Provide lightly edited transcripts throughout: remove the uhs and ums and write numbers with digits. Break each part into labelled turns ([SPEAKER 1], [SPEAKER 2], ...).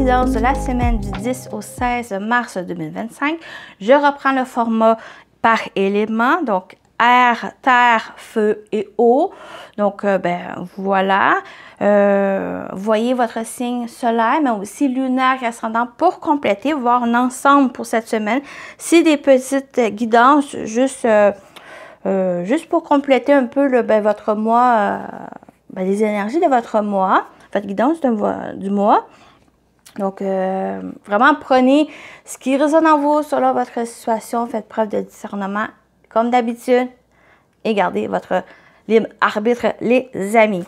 [SPEAKER 1] guidance de la semaine du 10 au 16 mars 2025. Je reprends le format par élément, donc air, terre, feu et eau. Donc, voilà. Voyez votre signe solaire, mais aussi lunaire et ascendant pour compléter, voir un ensemble pour cette semaine. C'est des petites guidances juste pour compléter un peu votre mois, les énergies de votre mois, votre guidance du mois. Donc, vraiment, prenez ce qui résonne en vous selon votre situation. Faites preuve de discernement, comme d'habitude, et gardez votre libre arbitre, les amis.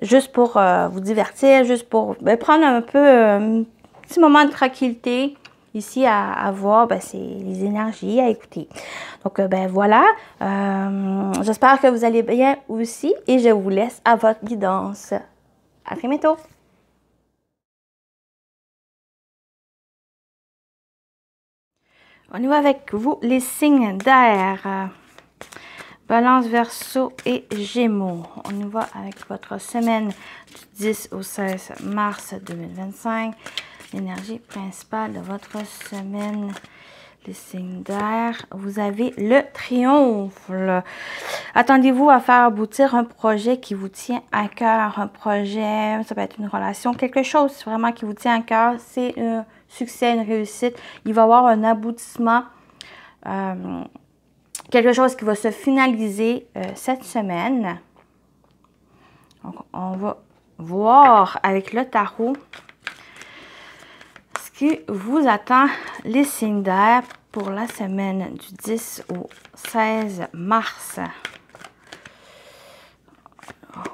[SPEAKER 1] Juste pour vous divertir, juste pour prendre un peu un petit moment de tranquillité ici à voir, c'est les énergies à écouter. Donc, voilà. J'espère que vous allez bien aussi et je vous laisse à votre guidance. À très bientôt. On y va avec vous, les signes d'air. Balance, Verseau et Gémeaux. On y va avec votre semaine du 10 au 16 mars 2025. L'énergie principale de votre semaine, les signes d'air. Vous avez le triomphe. Attendez-vous à faire aboutir un projet qui vous tient à cœur. Un projet, ça peut être une relation, quelque chose vraiment qui vous tient à cœur. C'est un succès, une réussite. Il va y avoir un aboutissement. Quelque chose qui va se finaliser cette semaine. Donc, on va voir avec le tarot ce qui vous attend, les signes d'air pour la semaine du 10 au 16 mars.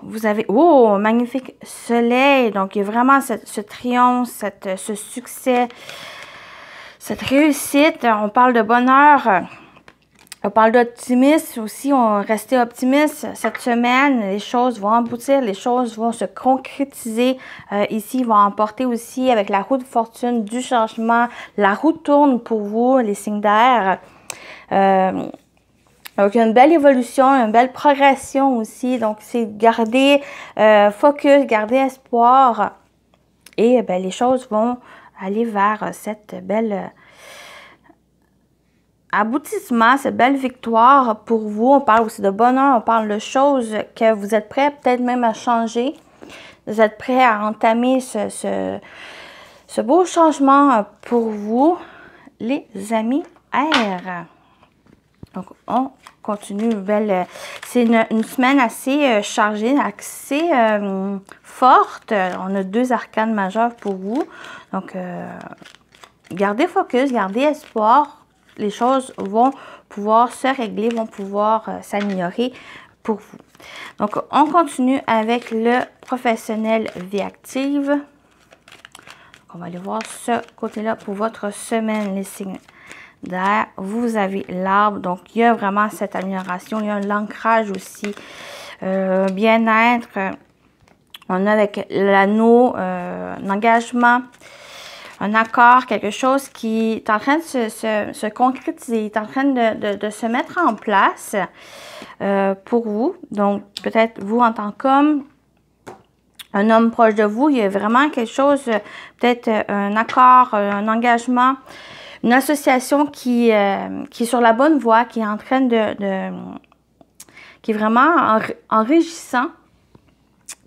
[SPEAKER 1] Vous avez, oh, magnifique soleil. Donc, il y a vraiment ce triomphe, ce succès, cette réussite. On parle de bonheur. On parle d'optimisme aussi, on restait optimiste cette semaine, les choses vont aboutir, les choses vont se concrétiser. Ici, ils vont emporter aussi avec la roue de fortune du changement. La roue tourne pour vous, les signes d'air. Donc, il y a une belle évolution, une belle progression aussi. Donc, c'est garder focus, garder espoir. Et les choses vont aller vers cette belle aboutissement, cette belle victoire pour vous. On parle aussi de bonheur, on parle de choses que vous êtes prêts peut-être même à changer. Vous êtes prêts à entamer ce beau changement pour vous, les amis air. Donc, on continue. C'est une semaine assez chargée, assez forte. On a 2 arcanes majeures pour vous. Donc, gardez focus, gardez espoir. Les choses vont pouvoir se régler, vont pouvoir s'améliorer pour vous. Donc, on continue avec le professionnel vie active. Donc, on va aller voir ce côté-là pour votre semaine, les signes d'air. Vous avez l'arbre, donc il y a vraiment cette amélioration. Il y a l'ancrage aussi, bien-être. On a avec l'anneau, un engagement. Un accord, quelque chose qui est en train de se concrétiser, est en train de se mettre en place pour vous. Donc, peut-être vous en tant qu'homme, un homme proche de vous, il y a vraiment quelque chose, peut-être un accord, un engagement, une association qui est sur la bonne voie, qui est en train qui est vraiment enrichissant,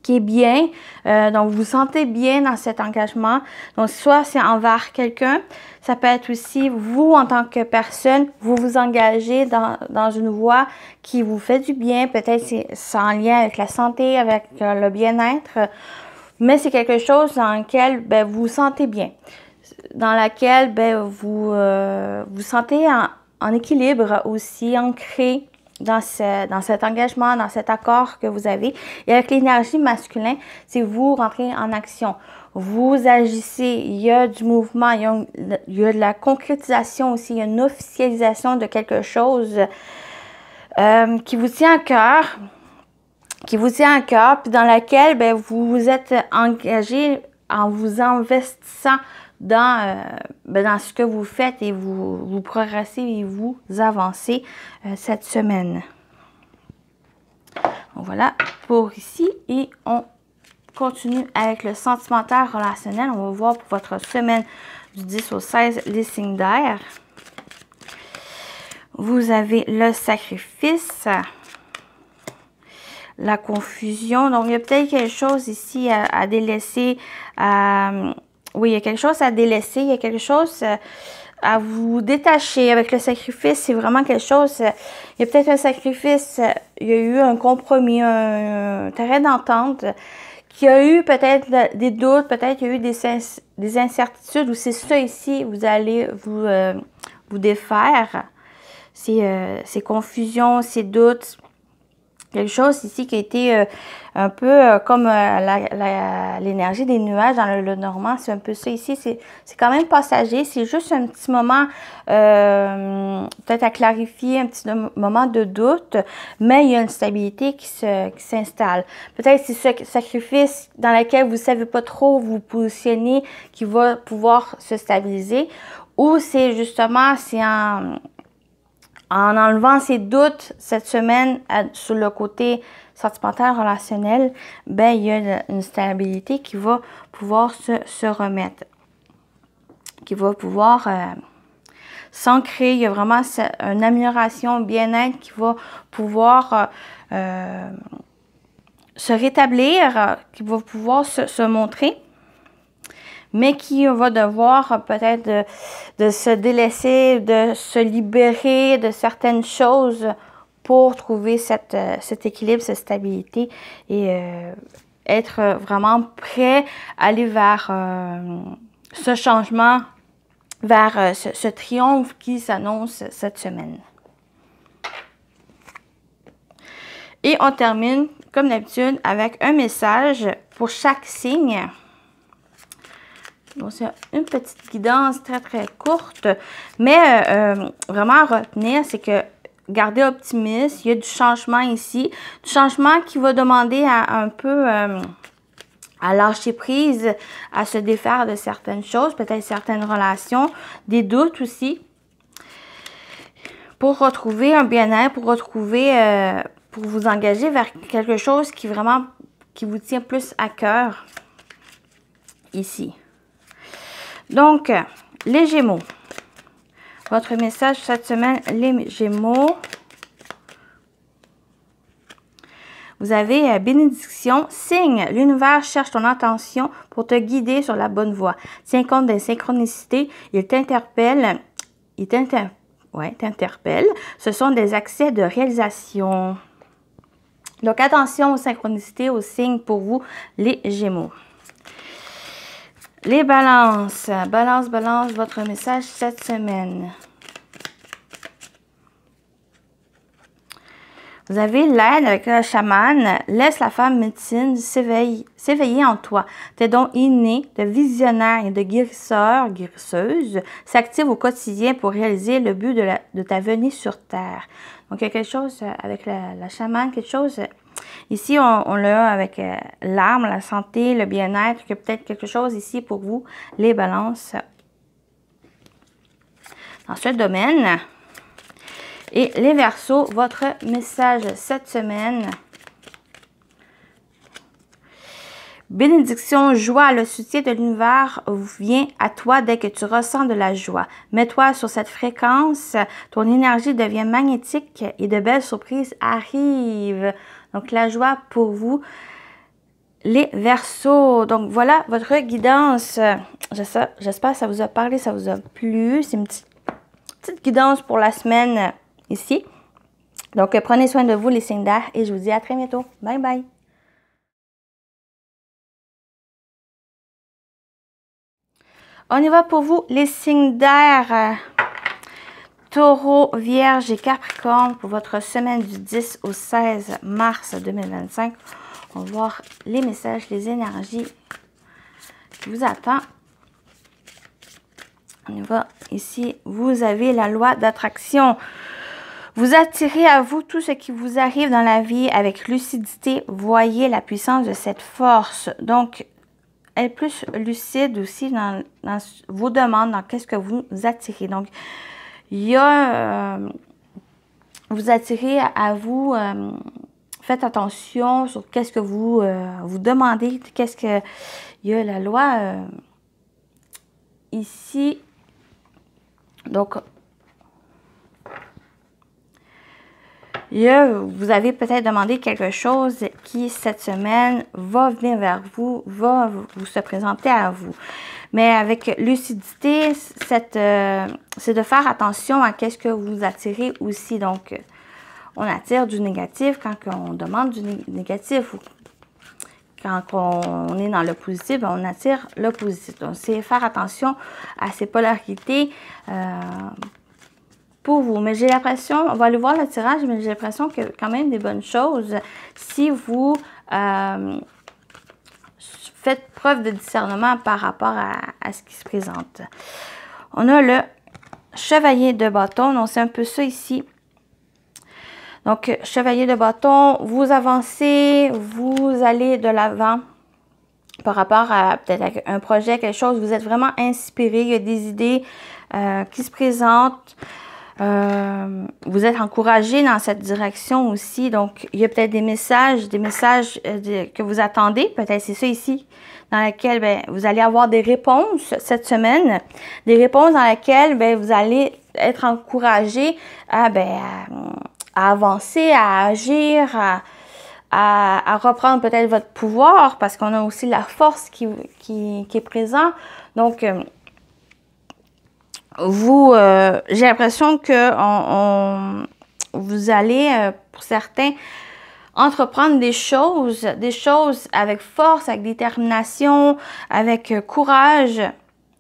[SPEAKER 1] qui est bien, donc vous vous sentez bien dans cet engagement. Donc, soit c'est envers quelqu'un, ça peut être aussi vous en tant que personne, vous vous engagez dans une voie qui vous fait du bien. Peut-être c'est en lien avec la santé, avec le bien-être, mais c'est quelque chose dans lequel vous vous sentez bien, dans laquelle vous vous sentez en équilibre aussi, ancré dans cet engagement, dans cet accord que vous avez. Et avec l'énergie masculine, c'est vous rentrez en action. Vous agissez, il y a du mouvement, il y a de la concrétisation aussi, il y a une officialisation de quelque chose qui vous tient à cœur, puis dans laquelle vous vous êtes engagé en vous investissant dans ce que vous faites et vous progressez et vous avancez cette semaine. Donc voilà pour ici et on continue avec le sentimental relationnel. On va voir pour votre semaine du 10 au 16 les signes d'air. Vous avez le sacrifice, la confusion. Donc, il y a peut-être quelque chose ici à délaisser. Oui, il y a quelque chose à délaisser. Il y a quelque chose à vous détacher. Avec le sacrifice, c'est vraiment quelque chose. Il y a peut-être un sacrifice. Il y a eu un compromis, un terrain d'entente. Qu'il y a eu peut-être des doutes, peut-être qu'il y a eu des incertitudes, ou c'est ça ici, vous allez vous défaire. Ces confusions, ces doutes. Quelque chose ici qui a été un peu comme l'énergie des nuages dans le Normand. C'est un peu ça ici. C'est quand même passager. C'est juste un petit moment peut-être à clarifier, un petit moment de doute. Mais il y a une stabilité qui s'installe. Peut-être c'est ce sacrifice dans lequel vous ne savez pas trop vous positionner qui va pouvoir se stabiliser. Ou c'est justement, c'est en enlevant ces doutes cette semaine sur le côté sentimental, relationnel, ben il y a une stabilité qui va pouvoir se remettre, qui va pouvoir s'ancrer. Il y a vraiment une amélioration, bien-être qui va pouvoir se rétablir, qui va pouvoir se montrer, mais qui va devoir peut-être de se délaisser, de se libérer de certaines choses pour trouver cet équilibre, cette stabilité et être vraiment prêt à aller vers ce changement, vers ce triomphe qui s'annonce cette semaine. Et on termine, comme d'habitude, avec un message pour chaque signe. Donc, c'est une petite guidance très, très courte. Mais vraiment à retenir, c'est que gardez optimiste. Il y a du changement ici. Du changement qui va demander un peu à lâcher prise, à se défaire de certaines choses, peut-être certaines relations, des doutes aussi. Pour retrouver un bien-être, pour retrouver, pour vous engager vers quelque chose qui vraiment, qui vous tient plus à cœur ici. Donc, les Gémeaux. Votre message cette semaine, les Gémeaux. Vous avez bénédiction, signe, l'univers cherche ton attention pour te guider sur la bonne voie. Tiens compte des synchronicités, il t'interpelle, t'interpelle. Ce sont des accès de réalisation. Donc, attention aux synchronicités, aux signes pour vous, les Gémeaux. Les balances. Balance, votre message cette semaine. Vous avez l'aide avec le chaman. Laisse la femme médecine s'éveiller en toi. Tes dons innés de visionnaire et de guérisseur, guérisseuse s'activent au quotidien pour réaliser le but de ta venue sur Terre. Donc, il y a quelque chose avec la chamane, quelque chose... Ici, on l'a avec l'âme, la santé, le bien-être. Il y a peut-être quelque chose ici pour vous, les balances. Dans ce domaine. Et les Verseaux, votre message cette semaine. Bénédiction, joie, le soutien de l'univers vient à toi dès que tu ressens de la joie. Mets-toi sur cette fréquence, ton énergie devient magnétique et de belles surprises arrivent. Donc, la joie pour vous, les Verseaux. Donc, voilà votre guidance. J'espère que ça vous a parlé, ça vous a plu. C'est une petite guidance pour la semaine ici. Donc, prenez soin de vous, les signes d'air, et je vous dis à très bientôt. Bye bye! On y va pour vous, les signes d'air. Taureau, Vierge et Capricorne pour votre semaine du 10 au 16 mars 2025. On va voir les messages, les énergies qui vous attendent. On y va ici. Vous avez la loi d'attraction. Vous attirez à vous tout ce qui vous arrive dans la vie avec lucidité. Voyez la puissance de cette force. Donc, être plus lucide aussi dans vos demandes, dans qu'est-ce que vous attirez. Donc, il y a, vous attirez à vous faites attention sur qu'est-ce que vous vous demandez, qu'est-ce que il y a la loi ici. Donc, vous avez peut-être demandé quelque chose qui, cette semaine, va venir vers vous, va vous se présenter à vous. Mais avec lucidité, c'est de faire attention à qu'est-ce que vous attirez aussi. Donc, on attire du négatif quand on demande du négatif. Quand on est dans le positif, on attire le positif. Donc, c'est faire attention à ces polarités pour vous. Mais j'ai l'impression, on va aller voir le tirage, mais j'ai l'impression qu'il y a quand même des bonnes choses si vous faites preuve de discernement par rapport à ce qui se présente. On a le chevalier de bâton, donc c'est un peu ça ici. Donc, chevalier de bâton, vous avancez, vous allez de l'avant par rapport à peut-être un projet, quelque chose, vous êtes vraiment inspiré, il y a des idées qui se présentent. Vous êtes encouragé dans cette direction aussi, donc il y a peut-être des messages que vous attendez, peut-être c'est ça ici, dans laquelle ben, vous allez avoir des réponses cette semaine, des réponses dans lesquelles ben, vous allez être encouragé à avancer, à agir, à reprendre peut-être votre pouvoir, parce qu'on a aussi la force qui est présente. Donc, j'ai l'impression que vous allez, pour certains, entreprendre des choses avec force, avec détermination, avec courage,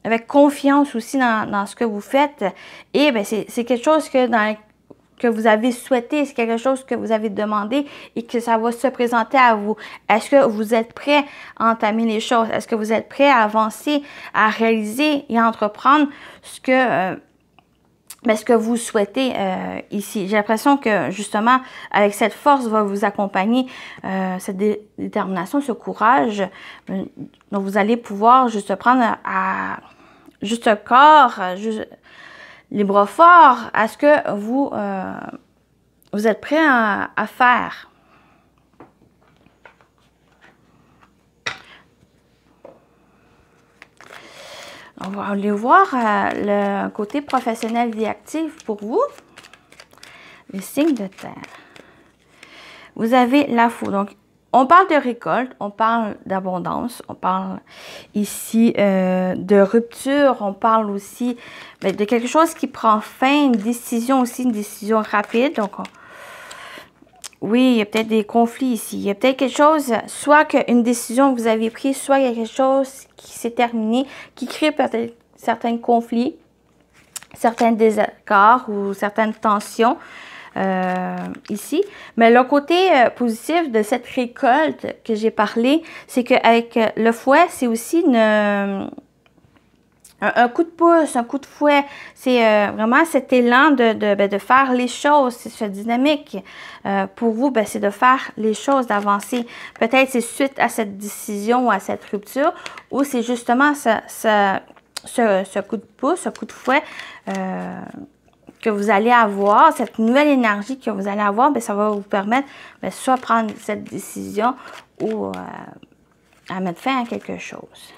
[SPEAKER 1] avec confiance aussi dans ce que vous faites. Et ben c'est quelque chose que vous avez souhaité, c'est quelque chose que vous avez demandé et que ça va se présenter à vous. Est-ce que vous êtes prêt à entamer les choses? Est-ce que vous êtes prêt à avancer, à réaliser et à entreprendre ce que vous souhaitez ici? J'ai l'impression que justement, avec cette force va vous accompagner, cette détermination, ce courage. Donc, vous allez pouvoir juste prendre juste corps, les bras forts à ce que vous êtes prêt à faire. On va aller voir le côté professionnel vie active pour vous. Les signes de terre. Vous avez la Fou. Donc, on parle de récolte, on parle d'abondance, on parle ici de rupture, on parle aussi de quelque chose qui prend fin, une décision aussi, une décision rapide. Donc, oui, il y a peut-être des conflits ici. Il y a peut-être quelque chose, soit qu'une décision que vous avez prise, soit il y a quelque chose qui s'est terminé, qui crée peut-être certains conflits, certains désaccords ou certaines tensions. Ici. Mais le côté positif de cette récolte que j'ai parlé, c'est qu'avec le fouet, c'est aussi un coup de pouce, un coup de fouet. C'est vraiment cet élan de faire les choses, c'est cette dynamique. Pour vous, c'est de faire les choses, d'avancer. Peut-être c'est suite à cette décision ou à cette rupture, ou c'est justement ce coup de pouce, ce coup de fouet que vous allez avoir, cette nouvelle énergie que vous allez avoir, ça va vous permettre soit prendre cette décision ou à mettre fin à quelque chose.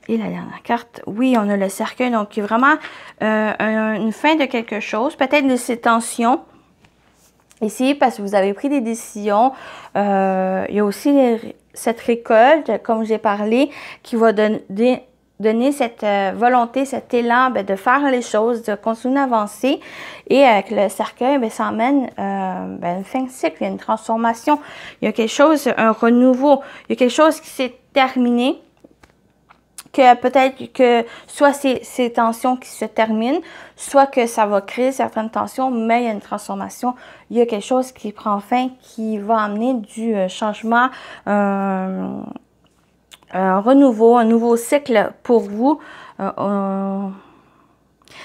[SPEAKER 1] Et la dernière carte, oui, on a le cercueil, donc qui est vraiment une fin de quelque chose, peut-être de ces tensions ici, parce que vous avez pris des décisions. Il y a aussi cette récolte, comme j'ai parlé, qui va donner cette volonté, cet élan de faire les choses, de continuer à avancer. Et avec le cercueil, ça emmène une fin de cycle, il y a une transformation. Il y a quelque chose, un renouveau. Il y a quelque chose qui s'est terminé, que peut-être que soit ces tensions qui se terminent, soit que ça va créer certaines tensions, mais il y a une transformation. Il y a quelque chose qui prend fin, qui va amener du changement, un renouveau, un nouveau cycle pour vous.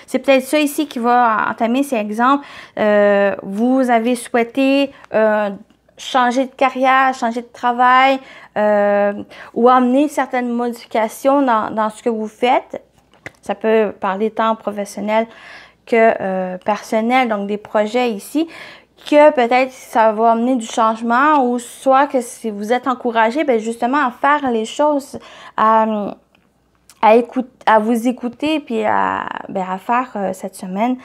[SPEAKER 1] C'est peut-être ça ici qui va entamer ces exemples. Vous avez souhaité changer de carrière, changer de travail ou amener certaines modifications dans ce que vous faites. Ça peut parler tant professionnel que personnel, donc des projets ici que peut-être ça va amener du changement, ou soit que si vous êtes encouragé, bien justement à faire les choses, à vous écouter, puis à faire cette semaine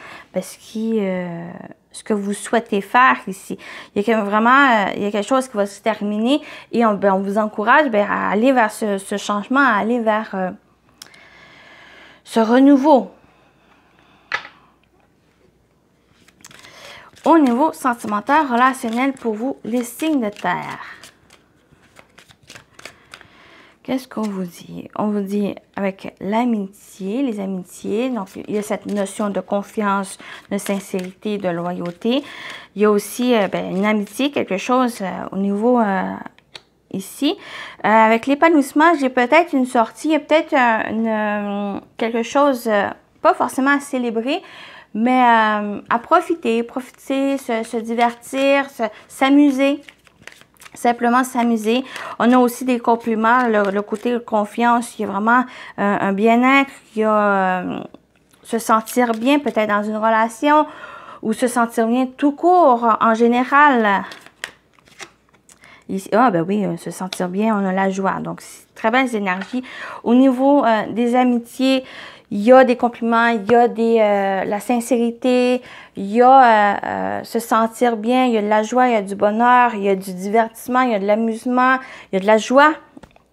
[SPEAKER 1] ce que vous souhaitez faire ici. Il y a vraiment il y a quelque chose qui va se terminer et on vous encourage à aller vers ce changement, à aller vers ce renouveau. Au niveau sentimental, relationnel pour vous, les signes de terre. Qu'est-ce qu'on vous dit? On vous dit avec l'amitié, les amitiés. Donc, il y a cette notion de confiance, de sincérité, de loyauté. Il y a aussi une amitié, quelque chose au niveau ici. Avec l'épanouissement, j'ai peut-être une sortie, il y a peut-être quelque chose, pas forcément à célébrer, mais à profiter, se divertir, s'amuser. Simplement s'amuser. On a aussi des compliments, le côté confiance, il y a vraiment un bien-être, il y a se sentir bien peut-être dans une relation ou se sentir bien tout court en général. Ici, ben oui, se sentir bien, on a la joie. Donc, c'est très belles énergies. Au niveau des amitiés, il y a des compliments, il y a la sincérité, il y a se sentir bien, il y a de la joie, il y a du bonheur, il y a du divertissement, il y a de l'amusement, il y a de la joie.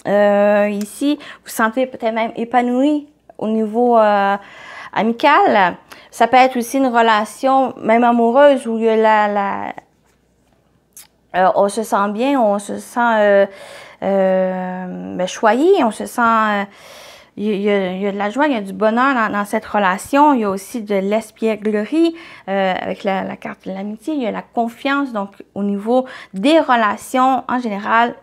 [SPEAKER 1] Ici, vous vous sentez peut-être même épanoui au niveau amical. Ça peut être aussi une relation, même amoureuse, où il y a on se sent bien, on se sent choyé, on se sent... il y a de la joie, il y a du bonheur dans cette relation. Il y a aussi de l'espièglerie avec la carte de l'amitié. Il y a la confiance. Donc, au niveau des relations, en général,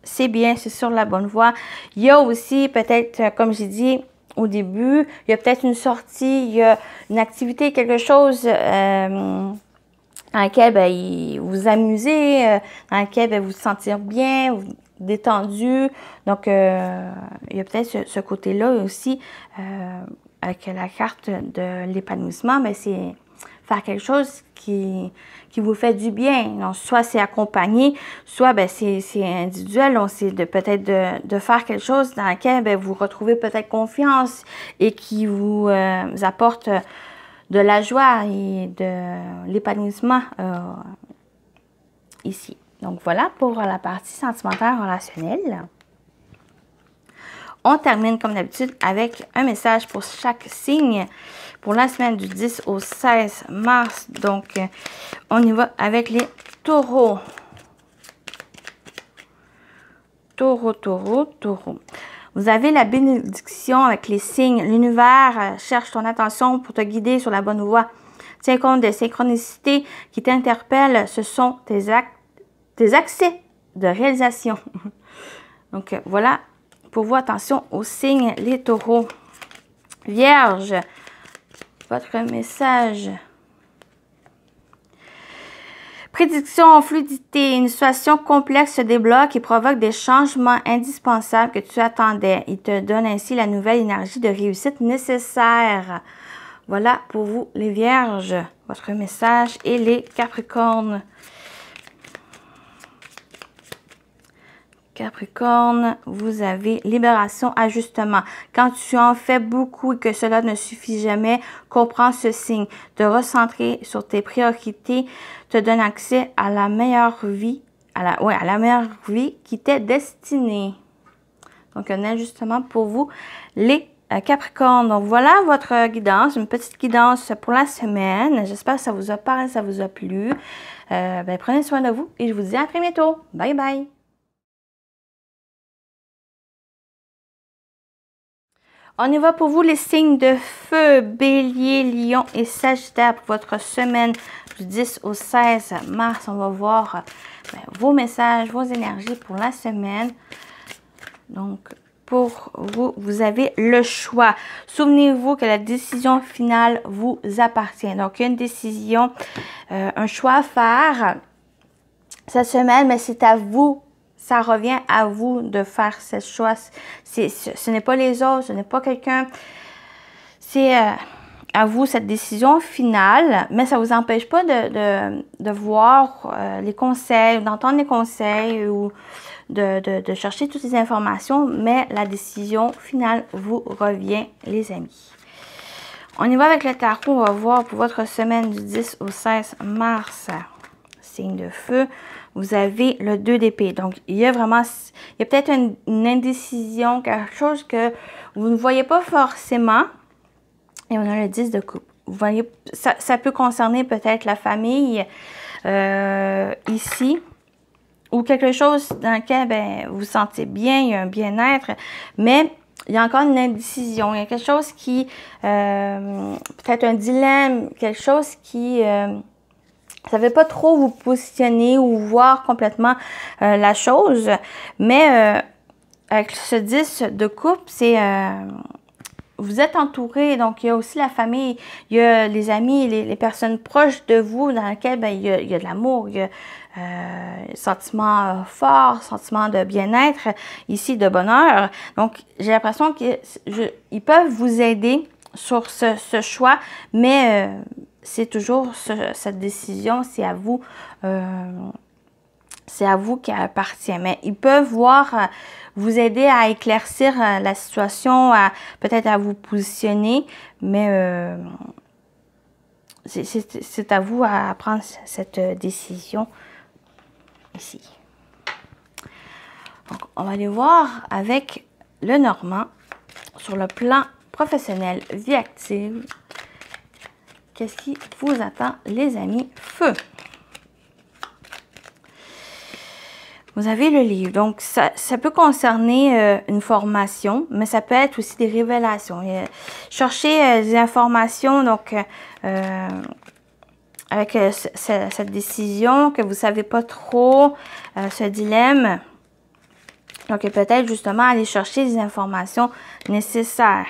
[SPEAKER 1] c'est bien, c'est sur la bonne voie. Il y a aussi peut-être, comme j'ai dit au début, il y a peut-être une sortie, il y a une activité, quelque chose... dans lequel vous amusez, dans lequel vous vous sentir bien, détendu. Donc, il y a peut-être ce côté-là aussi avec la carte de l'épanouissement, mais c'est faire quelque chose qui vous fait du bien. Donc, soit c'est accompagné, soit c'est individuel. Donc, c'est peut-être de faire quelque chose dans lequel vous retrouvez peut-être confiance et qui vous apporte de la joie et de l'épanouissement ici. Donc, voilà pour la partie sentimentale relationnelle. On termine comme d'habitude avec un message pour chaque signe pour la semaine du 10 au 16 mars. Donc, on y va avec les taureaux. Taureau. Vous avez la bénédiction avec les signes. L'univers cherche ton attention pour te guider sur la bonne voie. Tiens compte des synchronicités qui t'interpellent. Ce sont tes accès de réalisation. Donc, voilà pour vous. Attention aux signes, les taureaux. Vierge, votre message. Prédiction, fluidité, une situation complexe se débloque et provoque des changements indispensables que tu attendais. Il te donne ainsi la nouvelle énergie de réussite nécessaire. Voilà pour vous les Vierges, votre message. Et les Capricornes. Capricorne, vous avez libération, ajustement. Quand tu en fais beaucoup et que cela ne suffit jamais, comprends ce signe. Te recentrer sur tes priorités te donne accès à la meilleure vie, à la meilleure vie qui t'est destinée. Donc, un ajustement pour vous, les Capricorne. Donc, voilà votre guidance, une petite guidance pour la semaine. J'espère que ça vous a parlé, ça vous a plu. Prenez soin de vous et je vous dis à très bientôt. Bye bye! On y va pour vous les signes de feu, Bélier, Lion et Sagittaire pour votre semaine du 10 au 16 mars. On va voir vos messages, vos énergies pour la semaine. Donc, pour vous, vous avez le choix. Souvenez-vous que la décision finale vous appartient. Donc, il y a une décision, un choix à faire cette semaine, mais c'est à vous. Ça revient à vous de faire ce choix. Ce n'est pas les autres, ce n'est pas quelqu'un. C'est à vous cette décision finale, mais ça ne vous empêche pas de voir les conseils, d'entendre les conseils ou de chercher toutes les informations, mais la décision finale vous revient, les amis. On y va avec le tarot. On va voir pour votre semaine du 10 au 16 mars, signe de feu. Vous avez le 2 d'épée. Donc, il y a vraiment, il y a peut-être une indécision, quelque chose que vous ne voyez pas forcément. Et on a le 10 de coupe. Vous voyez, ça peut concerner peut-être la famille ici, ou quelque chose dans lequel vous vous sentez bien, il y a un bien-être, mais il y a encore une indécision. Il y a quelque chose qui, peut-être un dilemme, quelque chose qui, vous ne savez pas trop vous positionner ou voir complètement la chose, mais avec ce 10 de coupe, c'est... vous êtes entouré, donc il y a aussi la famille, il y a les amis, les personnes proches de vous dans lesquelles il y a de l'amour, il y a sentiment fort, sentiment de bien-être, ici de bonheur. Donc j'ai l'impression qu'ils peuvent vous aider sur ce choix, mais c'est toujours cette décision, c'est à vous. C'est à vous qui appartient. Mais ils peuvent vous aider à éclaircir la situation, peut-être à vous positionner, mais c'est à vous à prendre cette décision ici. Donc, on va aller voir avec le Normand sur le plan professionnel, vie active. Qu'est-ce qui vous attend, les amis? Feu! Vous avez le livre, donc ça peut concerner une formation, mais ça peut être aussi des révélations. Chercher des informations, donc avec cette décision que vous ne savez pas trop, ce dilemme. Donc peut-être justement aller chercher des informations nécessaires.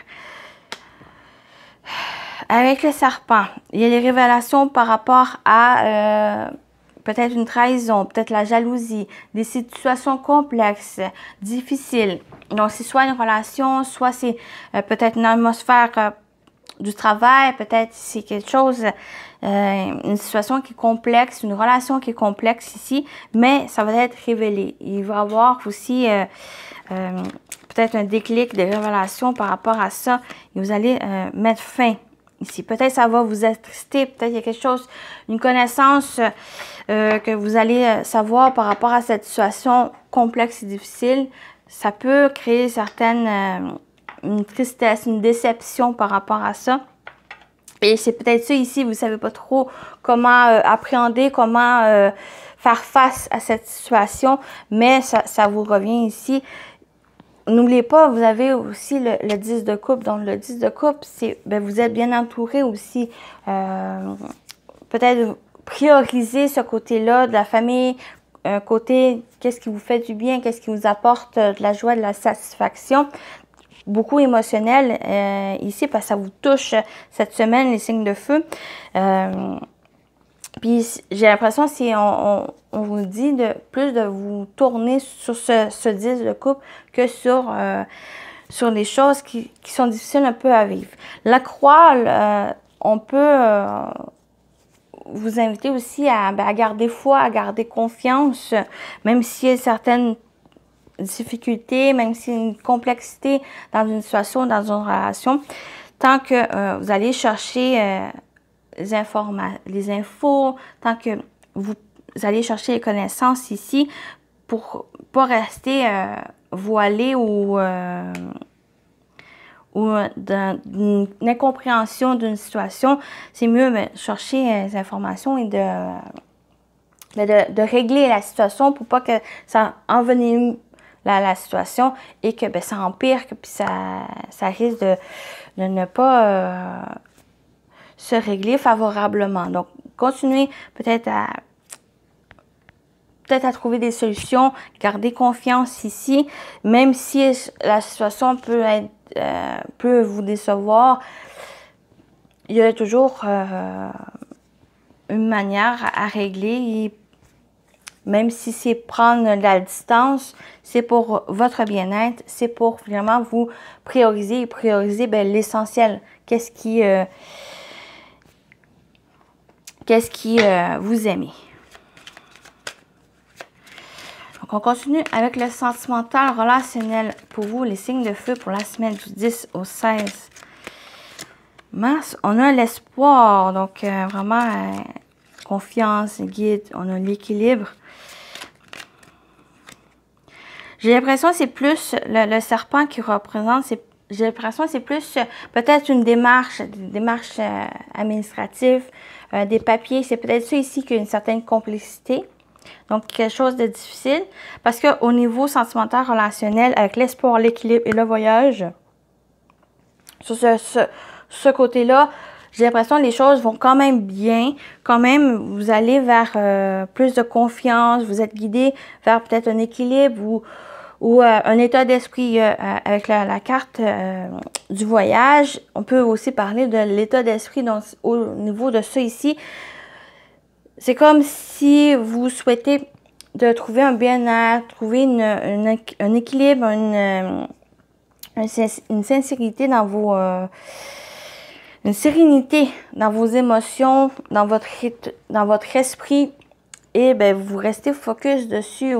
[SPEAKER 1] Avec le serpent, il y a les révélations par rapport à... peut-être une trahison, peut-être la jalousie, des situations complexes, difficiles. Donc, c'est soit une relation, soit c'est peut-être une atmosphère du travail, peut-être c'est quelque chose, une situation qui est complexe, une relation qui est complexe ici, mais ça va être révélé. Il va y avoir aussi peut-être un déclic, des révélations par rapport à ça, et vous allez mettre fin ici. Peut-être ça va vous attrister, peut-être il y a quelque chose, une connaissance que vous allez savoir par rapport à cette situation complexe et difficile. Ça peut créer une tristesse, une déception par rapport à ça. Et c'est peut-être ça ici, vous ne savez pas trop comment appréhender, comment faire face à cette situation, mais ça vous revient ici. N'oubliez pas, vous avez aussi le 10 de coupe. Donc, le 10 de coupe, c'est vous êtes bien entouré aussi. Peut-être prioriser ce côté-là de la famille, un côté, qu'est-ce qui vous fait du bien, qu'est-ce qui vous apporte de la joie, de la satisfaction. Beaucoup émotionnel ici, parce que ça vous touche cette semaine, les signes de feu. Puis j'ai l'impression, si on vous dit plus de vous tourner sur ce 10 de coupe que sur les choses qui sont difficiles un peu à vivre. La croix, on peut vous inviter aussi à garder foi, à garder confiance, même s'il y a certaines difficultés, même s'il y a une complexité dans une situation, dans une relation. Tant que vous allez chercher les infos, tant que vous allez chercher les connaissances ici pour pas rester voilé ou d'une incompréhension d'une situation, c'est mieux chercher les informations et de régler la situation pour pas que ça envenime la situation et que ça empire, que puis ça risque de ne pas se régler favorablement. Donc, continuez peut-être à trouver des solutions, garder confiance ici, même si la situation peut vous décevoir, il y a toujours une manière à régler Même si c'est prendre de la distance, c'est pour votre bien-être, c'est pour vraiment vous prioriser et prioriser l'essentiel. Qu'est-ce qui vous aimez. Donc, on continue avec le sentimental relationnel pour vous, les signes de feu pour la semaine du 10 au 16 mars. On a l'espoir, donc vraiment confiance, guide, on a l'équilibre. J'ai l'impression que c'est plus le serpent qui représente, j'ai l'impression que c'est plus peut-être une démarche, des démarches administratives, des papiers. C'est peut-être ça ici qui a une certaine complexité. Donc, quelque chose de difficile. Parce qu'au niveau sentimental, relationnel, avec l'espoir, l'équilibre et le voyage, sur ce côté-là, j'ai l'impression que les choses vont quand même bien. Quand même, vous allez vers plus de confiance. Vous êtes guidé vers peut-être un équilibre ou un état d'esprit avec la carte du voyage. On peut aussi parler de l'état d'esprit au niveau de ça ici. C'est comme si vous souhaitez de trouver un bien-être, trouver un équilibre, une sincérité dans vos... une sérénité dans vos émotions, dans votre esprit. Et vous restez focus dessus,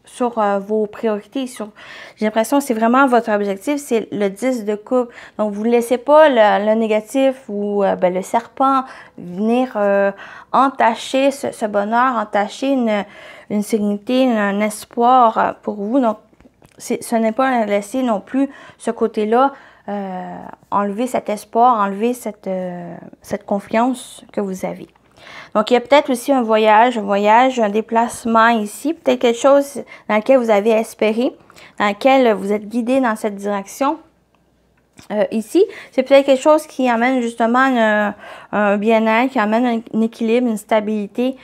[SPEAKER 1] sur vos priorités. J'ai l'impression que c'est vraiment votre objectif, c'est le 10 de coupe. Donc, vous ne laissez pas le négatif ou le serpent venir entacher ce bonheur, entacher une sérénité, un espoir pour vous. Donc, ce n'est pas laisser non plus ce côté-là, enlever cet espoir, enlever cette confiance que vous avez. Donc, il y a peut-être aussi un voyage, un déplacement ici, peut-être quelque chose dans lequel vous avez espéré, dans lequel vous êtes guidé dans cette direction. Ici, c'est peut-être quelque chose qui amène justement un bien-être, qui amène un équilibre, une stabilité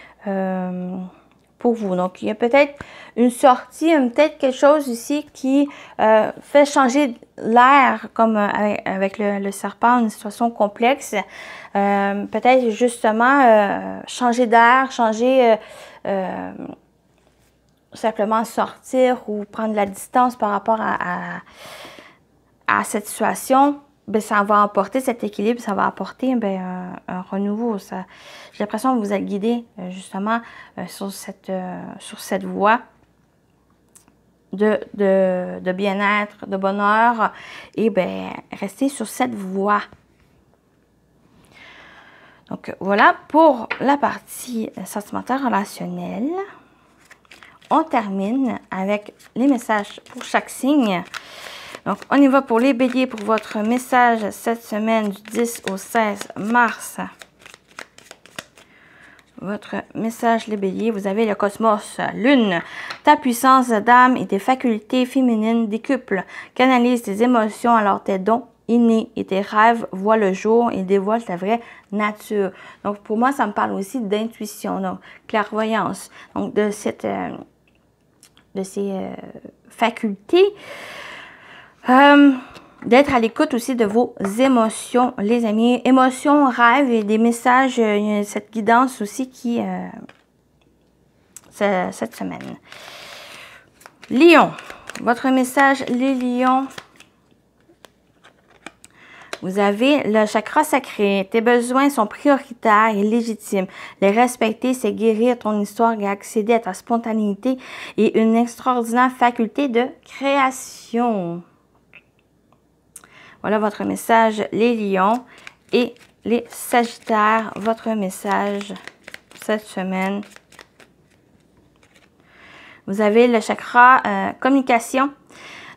[SPEAKER 1] pour vous. Donc, il y a peut-être une sortie, peut-être quelque chose ici qui fait changer l'air, comme avec le serpent, une situation complexe. Peut-être justement changer d'air, simplement sortir ou prendre la distance par rapport à cette situation. Ça va apporter cet équilibre, ça va apporter un renouveau. J'ai l'impression que vous êtes guidé justement sur cette voie de bien-être, de bonheur, et restez sur cette voie. Donc, voilà pour la partie sentimentale relationnelle. On termine avec les messages pour chaque signe. Donc, on y va pour les béliers pour votre message cette semaine du 10 au 16 mars. Votre message, les béliers, vous avez le cosmos, lune. Ta puissance d'âme et tes facultés féminines décuplent. Canalise tes émotions alors tes dons innés et tes rêves voient le jour et dévoilent ta vraie nature. Donc, pour moi, ça me parle aussi d'intuition, donc clairvoyance. Donc, de ces facultés. D'être à l'écoute aussi de vos émotions, les amis. Émotions, rêves et des messages, il y a cette guidance aussi qui, cette semaine. Lion, votre message, les lions. Vous avez le chakra sacré. Tes besoins sont prioritaires et légitimes. Les respecter, c'est guérir ton histoire et accéder à ta spontanéité et une extraordinaire faculté de création. Voilà votre message, les lions et les sagittaires. Votre message cette semaine. Vous avez le chakra communication.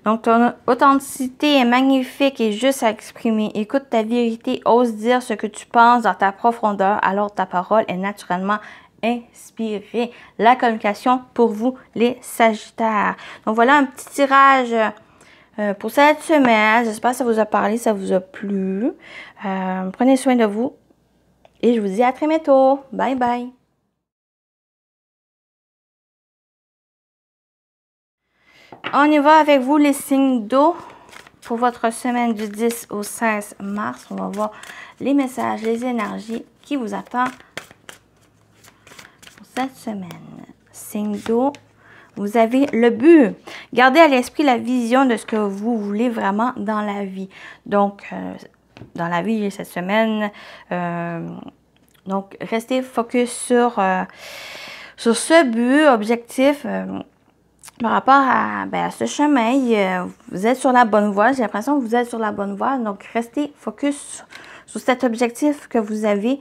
[SPEAKER 1] Donc, ton authenticité est magnifique et juste à exprimer. Écoute ta vérité, ose dire ce que tu penses dans ta profondeur, alors ta parole est naturellement inspirée. La communication pour vous, les sagittaires. Donc, voilà un petit tirage pour cette semaine. J'espère que ça vous a parlé, ça vous a plu. Prenez soin de vous et je vous dis à très bientôt. Bye bye. On y va avec vous les signes d'eau pour votre semaine du 10 au 16 mars. On va voir les messages, les énergies qui vous attendent pour cette semaine. Signe d'eau, vous avez le but. Gardez à l'esprit la vision de ce que vous voulez vraiment dans la vie. Donc, dans la vie cette semaine, donc restez focus sur ce but, objectif. Par rapport à ce chemin, vous êtes sur la bonne voie. J'ai l'impression que vous êtes sur la bonne voie. Donc, restez focus sur cet objectif que vous avez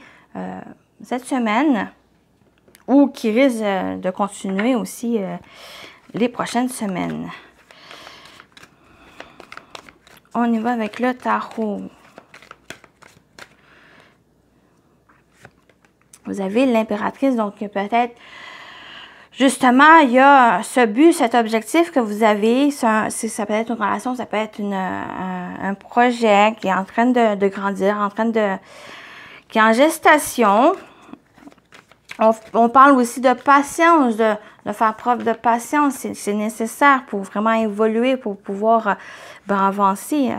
[SPEAKER 1] cette semaine ou qui risque de continuer aussi les prochaines semaines. On y va avec le tarot. Vous avez l'impératrice, donc peut-être... Justement, il y a ce but, cet objectif que vous avez, ça peut être une relation, ça peut être un projet qui est en train de grandir, qui est en gestation. On parle aussi de patience, de faire preuve de patience. C'est nécessaire pour vraiment évoluer, pour pouvoir avancer.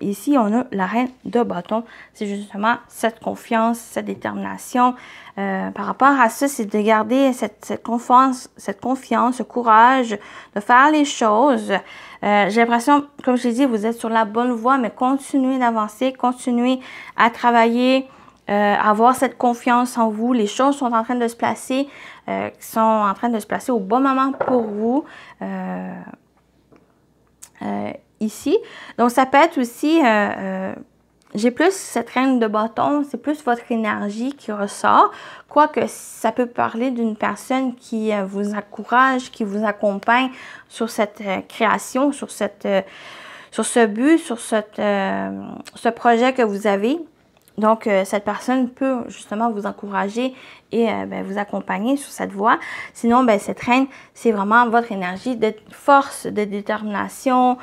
[SPEAKER 1] Ici, on a la reine de bâton. C'est justement cette confiance, cette détermination. Par rapport à ça, c'est de garder cette confiance, ce courage de faire les choses. J'ai l'impression, comme je l'ai dit, vous êtes sur la bonne voie, mais continuez d'avancer, continuez à travailler, avoir cette confiance en vous. Les choses sont en train de se placer, au bon moment pour vous. Ici. Donc, ça peut être aussi, j'ai plus cette reine de bâton, c'est plus votre énergie qui ressort, quoique ça peut parler d'une personne qui vous encourage, qui vous accompagne sur cette création, sur ce but, sur ce projet que vous avez. Donc, cette personne peut justement vous encourager et vous accompagner sur cette voie. Sinon, cette reine, c'est vraiment votre énergie de force, de détermination,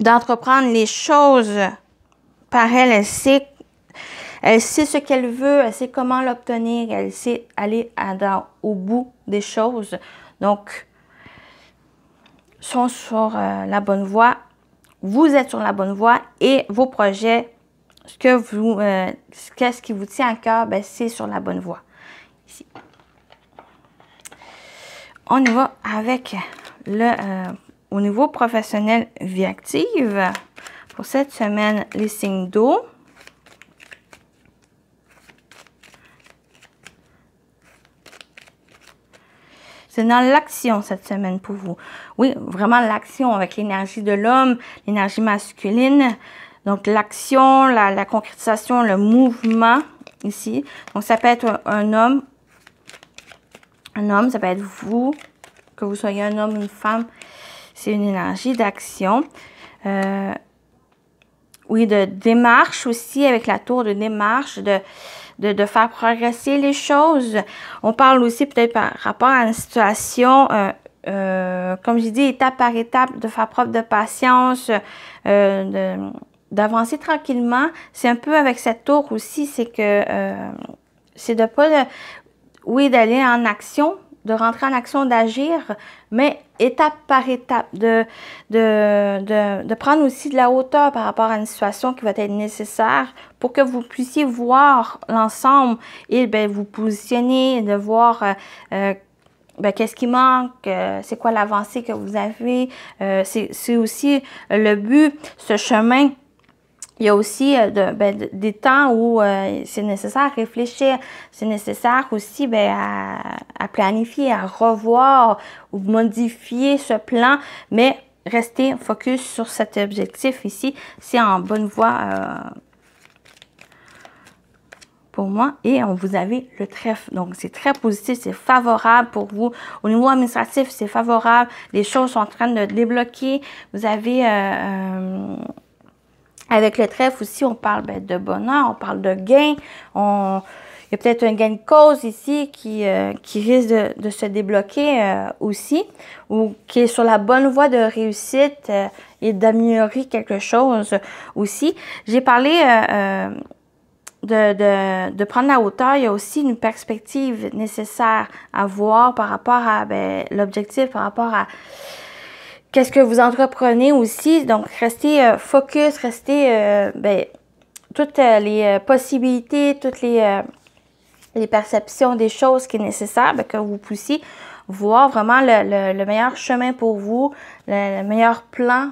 [SPEAKER 1] d'entreprendre les choses par elle. Elle sait ce qu'elle veut, elle sait comment l'obtenir, elle sait aller au bout des choses. Donc, sont sur la bonne voie. Vous êtes sur la bonne voie et vos projets, qu'est-ce qui vous tient à cœur, c'est sur la bonne voie. Ici. On y va avec au niveau professionnel, vie active. Pour cette semaine, les signes d'eau. C'est dans l'action cette semaine pour vous. Oui, vraiment l'action avec l'énergie de l'homme, l'énergie masculine. Donc, l'action, la concrétisation, le mouvement ici. Donc, ça peut être un homme. Un homme, ça peut être vous, que vous soyez un homme ou une femme. C'est une énergie d'action. Oui, de démarche aussi, avec la tour de démarche, de faire progresser les choses. On parle aussi peut-être par rapport à une situation, comme j'ai dit, étape par étape, de faire preuve de patience, d'avancer tranquillement. C'est un peu avec cette tour aussi, c'est que c'est de pas, oui, d'aller en action, de rentrer en action, d'agir, mais étape par étape, de prendre aussi de la hauteur par rapport à une situation qui va être nécessaire pour que vous puissiez voir l'ensemble et vous positionner, de voir qu'est-ce qui manque, c'est quoi l'avancée que vous avez. C'est aussi le but, ce chemin. Il y a aussi des temps où c'est nécessaire à réfléchir, c'est nécessaire aussi à planifier, à revoir ou modifier ce plan, mais restez focus sur cet objectif ici. C'est en bonne voie pour moi. Et vous avez le trèfle. Donc, c'est très positif, c'est favorable pour vous. Au niveau administratif, c'est favorable. Les choses sont en train de débloquer. Vous avez... avec le trèfle aussi, on parle de bonheur, on parle de gain. Il y a peut-être un gain de cause ici qui risque de se débloquer aussi, ou qui est sur la bonne voie de réussite et d'améliorer quelque chose aussi. J'ai parlé de prendre la hauteur. Il y a aussi une perspective nécessaire à voir par rapport à l'objectif, par rapport à qu'est-ce que vous entreprenez aussi. Donc, restez focus, restez toutes les possibilités, toutes les les perceptions des choses qui est nécessaire, bien, que vous puissiez voir vraiment le meilleur chemin pour vous, le meilleur plan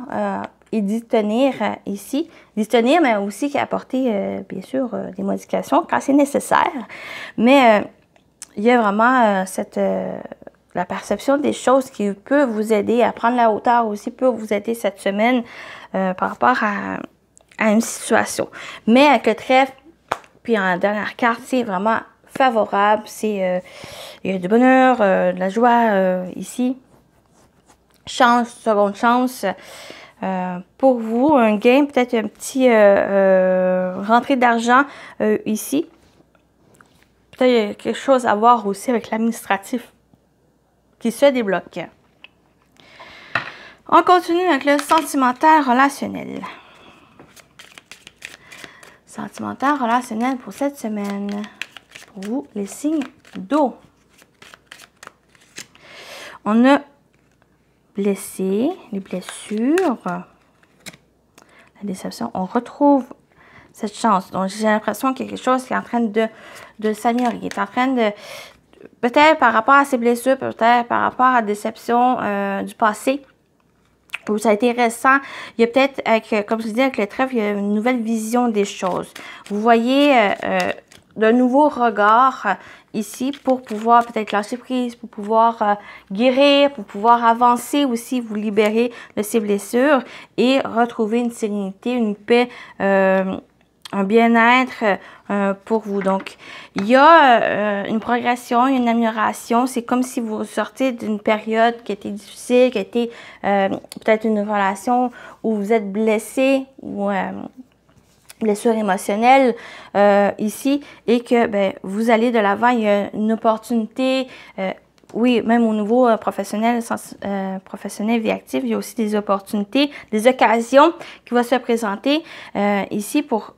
[SPEAKER 1] et d'y tenir ici. D'y tenir, mais aussi apporter, bien sûr, des modifications quand c'est nécessaire. Mais il y a vraiment la perception des choses qui peut vous aider à prendre la hauteur aussi, peut vous aider cette semaine par rapport à une situation. Mais avec le trèfle, puis en dernière carte, c'est vraiment favorable. C'est il y a du bonheur, de la joie ici. Chance, seconde chance. Pour vous, un gain, peut-être un petit rentrée d'argent ici. Peut-être il y a quelque chose à voir aussi avec l'administratif qui se débloque. On continue avec le sentimental relationnel. Sentimental relationnel pour cette semaine. Pour vous, les signes d'eau. On a blessé, les blessures, la déception. On retrouve cette chance. Donc, j'ai l'impression qu'il y a quelque chose qui est en train de s'améliorer. Qui est en train de... Peut-être par rapport à ces blessures, peut-être par rapport à la déception du passé, où ça a été récent. Il y a peut-être, comme je disais, avec le trèfle, il y a une nouvelle vision des choses. Vous voyez de nouveaux regards ici pour pouvoir peut-être lâcher prise, pour pouvoir guérir, pour pouvoir avancer aussi, vous libérer de ces blessures et retrouver une sérénité, une paix, un bien-être pour vous. Donc, il y a une progression, une amélioration. C'est comme si vous sortez d'une période qui était difficile, qui a été peut-être une relation où vous êtes blessé ou blessure émotionnelle ici et que ben, vous allez de l'avant. Il y a une opportunité. Oui, même au niveau professionnel, professionnel vie active, il y a aussi des opportunités, des occasions qui vont se présenter ici pour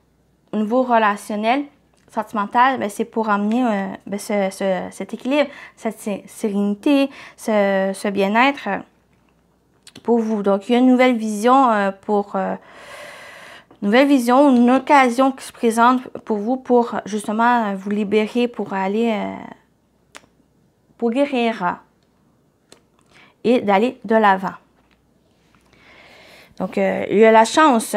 [SPEAKER 1] au niveau relationnel, sentimental, c'est pour amener cet équilibre, cette sérénité, ce bien-être pour vous. Donc, il y a une nouvelle vision une occasion qui se présente pour vous pour justement vous libérer, pour aller, pour guérir et d'aller de l'avant. Donc, il y a la chance,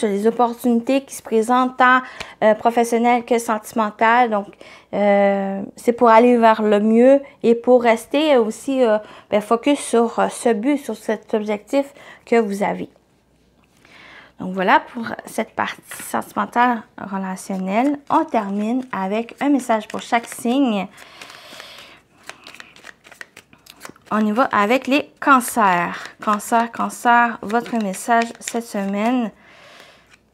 [SPEAKER 1] les opportunités qui se présentent tant professionnelles que sentimentales. Donc, c'est pour aller vers le mieux et pour rester aussi focus sur ce but, sur cet objectif que vous avez. Donc, voilà pour cette partie sentimentale relationnelle. On termine avec un message pour chaque signe. On y va avec les cancers. Cancer, votre message cette semaine.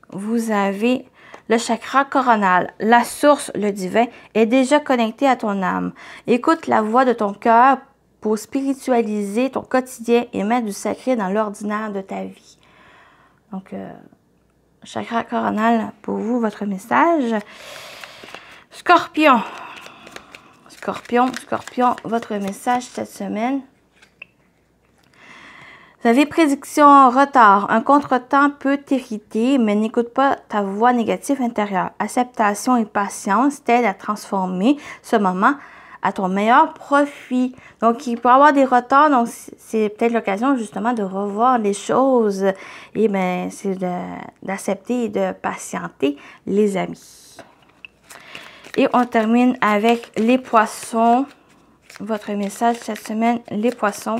[SPEAKER 1] Vous avez le chakra coronal. La source, le divin, est déjà connecté à ton âme. Écoute la voix de ton cœur pour spiritualiser ton quotidien et mettre du sacré dans l'ordinaire de ta vie. Donc, chakra coronal pour vous, votre message. Scorpion. Scorpion, votre message cette semaine. Vous avez prédiction en retard. Un contretemps peut t'irriter, mais n'écoute pas ta voix négative intérieure. Acceptation et patience t'aident à transformer ce moment à ton meilleur profit. Donc, il peut y avoir des retards. Donc, c'est peut-être l'occasion justement de revoir les choses. Et bien, c'est d'accepter et de patienter, les amis. Et on termine avec les poissons. Votre message cette semaine, les poissons.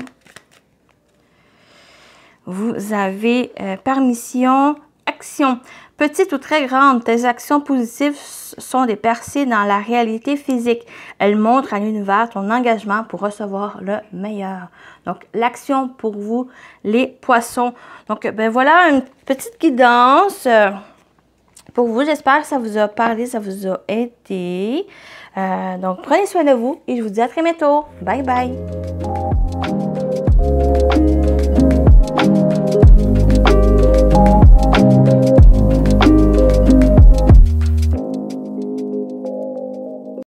[SPEAKER 1] Vous avez permission, action. Petite ou très grande, tes actions positives sont des percées dans la réalité physique. Elles montrent à l'univers ton engagement pour recevoir le meilleur. Donc, l'action pour vous, les poissons. Donc, ben voilà une petite guidance pour vous. J'espère que ça vous a parlé, ça vous a aidé. Donc, prenez soin de vous et je vous dis à très bientôt. Bye bye!